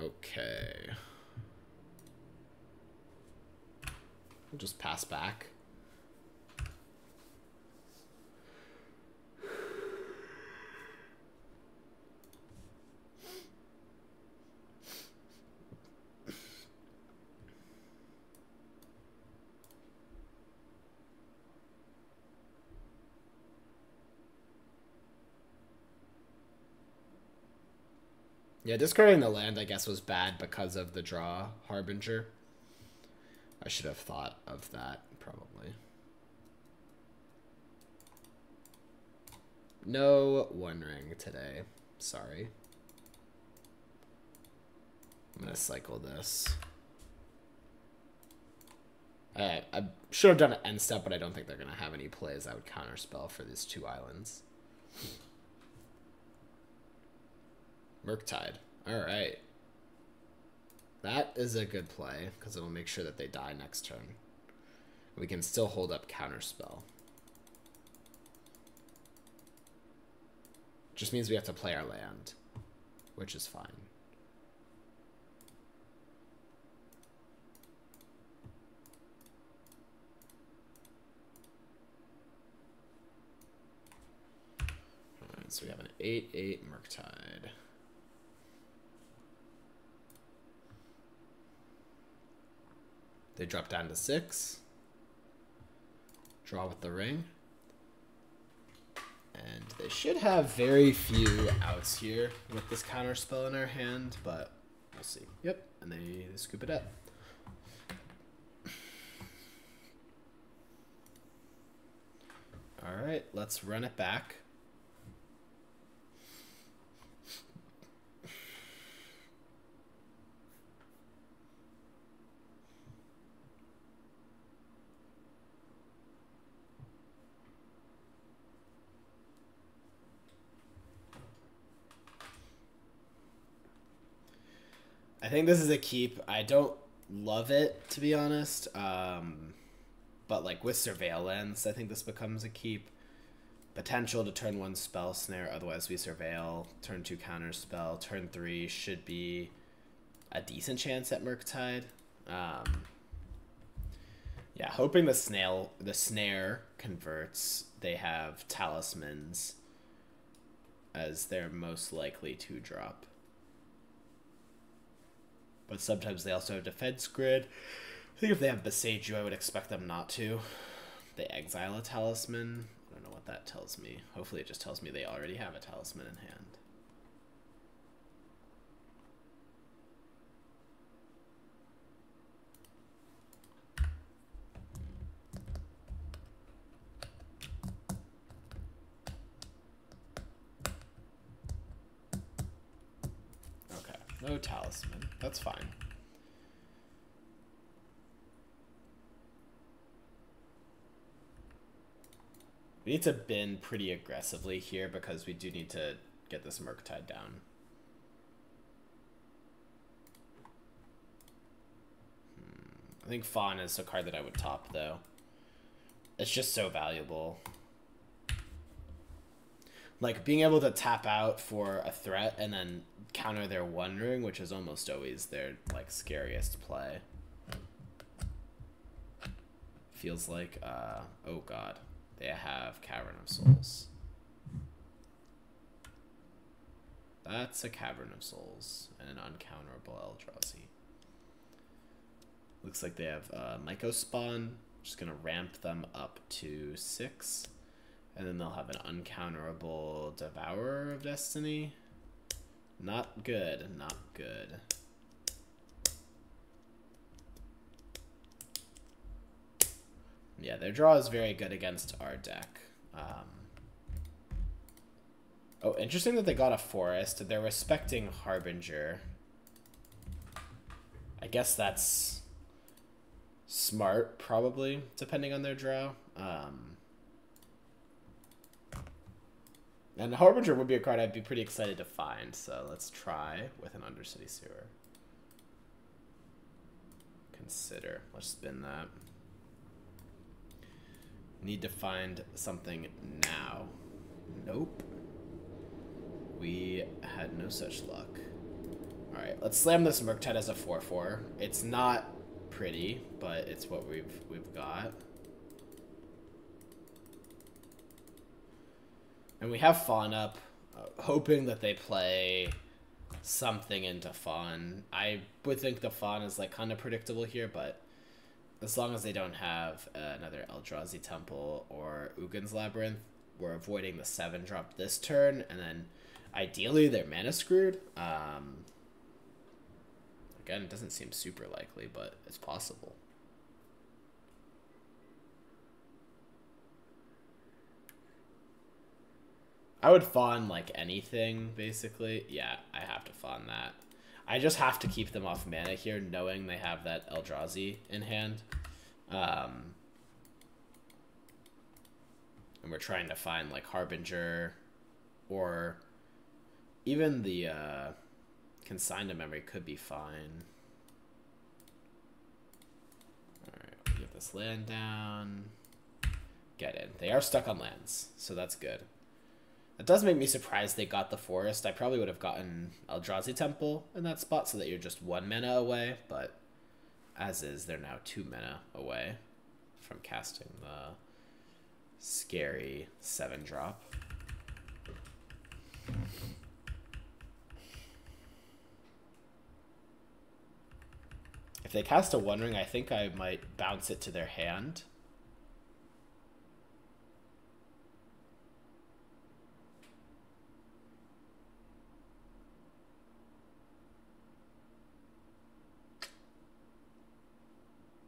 Okay. We'll just pass back. Yeah, discarding the land, I guess, was bad because of the draw Harbinger. I should have thought of that, probably. No One Ring today. Sorry. I'm going to cycle this. I should have done an end step, but I don't think they're going to have any plays that would counterspell for these 2 islands. Murktide. Alright. That is a good play, because it'll make sure that they die next turn. We can still hold up Counterspell. Just means we have to play our land, which is fine. Alright, so we have an 8/8 Murktide. They drop down to 6. Draw with the ring. And they should have very few outs here with this counter spell in our hand, but we'll see. Yep, and they scoop it up. All right, let's run it back. I think this is a keep. I don't love it, to be honest. But like with Surveillance, I think this becomes a keep. Potential to turn 1 spell snare, otherwise we surveil. Turn 2 counter spell. Turn 3 should be a decent chance at Murktide. Yeah, hoping the snare converts. They have talismans as their most likely to drop. But sometimes they also have defense grid. I think if they have Besage You, I would expect them not to. They exile a talisman. I don't know what that tells me. Hopefully it just tells me they already have a talisman in hand. Okay, no talisman. That's fine. We need to bin pretty aggressively here because we do need to get this Murktide down. I think Fawn is a card that I would top, though. It's just so valuable. Like, being able to tap out for a threat and then counter their Wondering, which is almost always their, like, scariest play. Feels like, oh god. They have Cavern of Souls. That's a Cavern of Souls and an uncounterable Eldrazi. Looks like they have Myco Spawn. Just gonna ramp them up to 6. And then they'll have an uncounterable Devourer of Destiny. Not good, not good. Yeah, their draw is very good against our deck. Oh, interesting that they got a Forest. They're respecting Harbinger. I guess that's smart, probably, depending on their draw. And Harbinger would be a card I'd be pretty excited to find, so let's try with an Undercity Sewer. Consider. Let's spin that. Need to find something now. Nope. We had no such luck. Alright, let's slam this Murktide as a 4/4. It's not pretty, but it's what we've got. And we have Fawn up, hoping that they play something into Fawn. I would think the Fawn is like kind of predictable here, but as long as they don't have another Eldrazi Temple or Ugin's Labyrinth, we're avoiding the 7-drop this turn, and then ideally they're mana screwed. Again, it doesn't seem super likely, but it's possible. I would Fawn like anything, basically. Yeah, I have to Fawn that. I just have to keep them off mana here, knowing they have that Eldrazi in hand. And we're trying to find like Harbinger, or even the Consign to Memory could be fine. Alright, we'll get this land down. Get in. They are stuck on lands, so that's good. It does make me surprised they got the Forest. I probably would have gotten Eldrazi Temple in that spot so that you're just 1 mana away, but as is, they're now 2 mana away from casting the scary 7-drop. If they cast a One Ring, I think I might bounce it to their hand.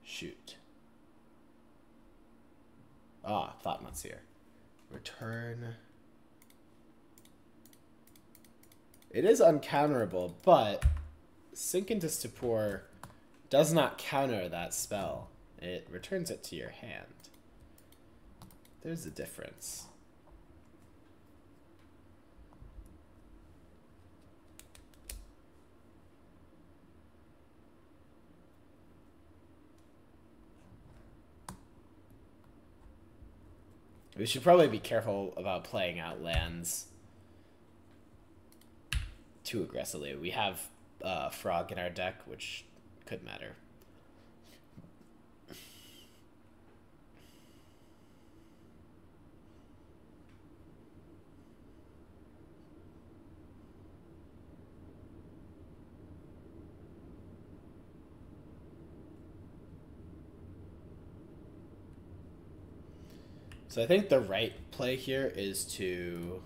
Shoot. Ah, Thought-Knot's here. Return. It is uncounterable, but Sink into Stupor does not counter that spell. It returns it to your hand. There's a difference. We should probably be careful about playing out lands too aggressively. We have Frog in our deck, which could matter. So I think the right play here is to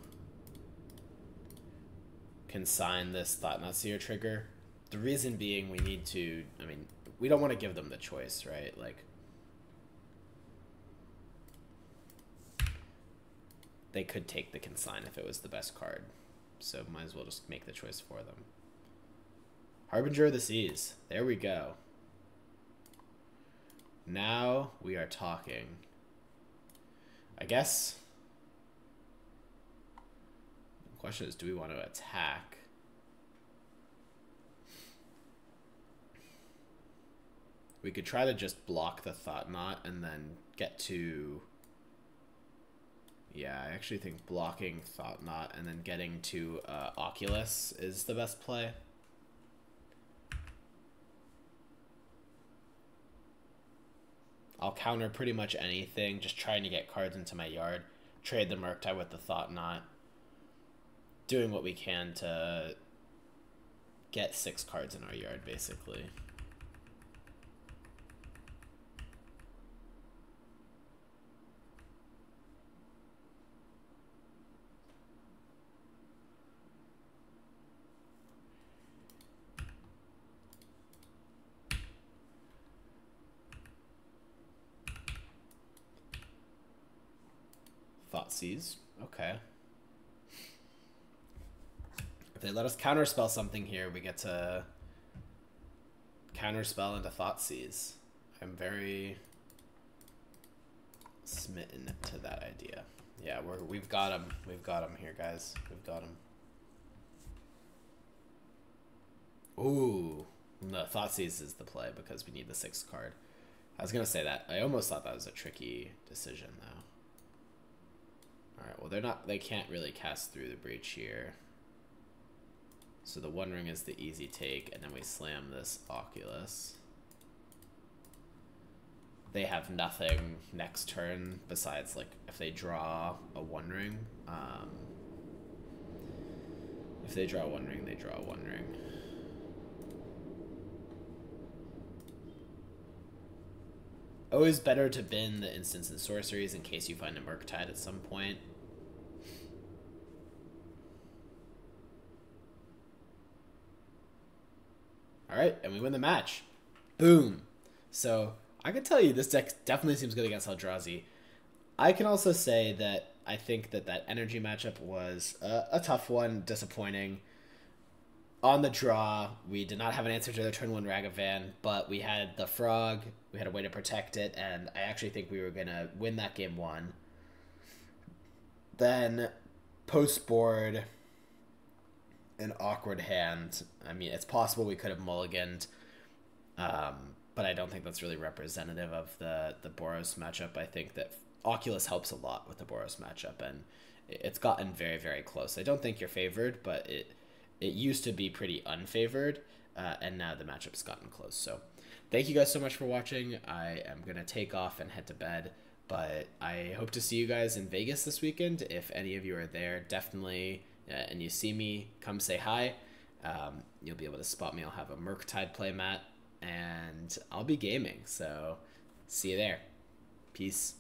consign this Thought-Knot Seer trigger. The reason being we need to, I mean, we don't want to give them the choice, right? Like, they could take the consign if it was the best card. So might as well just make the choice for them. Harbinger of the Seas. There we go. Now we are talking. I guess the question is, do we want to attack? We could try to just block the Thought-Knot and then get to... Yeah, I actually think blocking Thought-Knot and then getting to Oculus is the best play. I'll counter pretty much anything, just trying to get cards into my yard. Trade the Murktide with the Thought-Knot. Doing what we can to get 6 cards in our yard, basically. Thoughtseize. Okay. If they let us counterspell something here, we get to counterspell into Thoughtseize. I'm very smitten to that idea. Yeah, we've got him. We've got him here, guys. We've got him. Ooh. No, Thoughtseize is the play because we need the 6th card. I was going to say that. I almost thought that was a tricky decision, though. Alright, well they can't really cast through the breach here. So the One Ring is the easy take, and then we slam this Oculus. They have nothing next turn besides, like, if they draw a One Ring. If they draw One Ring, they draw One Ring. Always better to bin the instants and sorceries in case you find a Murktide at some point. Alright, and we win the match. Boom. So, I can tell you this deck definitely seems good against Eldrazi. I can also say that I think that that energy matchup was a tough one, disappointing. On the draw, we did not have an answer to the turn 1 Ragavan, but we had the Frog, we had a way to protect it, and I actually think we were going to win that game 1. Then, post-board, an awkward hand. I mean, it's possible we could have mulliganed, but I don't think that's really representative of the Boros matchup. I think that Oculus helps a lot with the Boros matchup, and it's gotten very, very close. I don't think you're favored, but it used to be pretty unfavored, and now the matchup's gotten close. So thank you guys so much for watching. I am going to take off and head to bed, but I hope to see you guys in Vegas this weekend. If any of you are there, definitely, and you see me, come say hi. You'll be able to spot me. I'll have a Murktide playmat, and I'll be gaming. So see you there. Peace.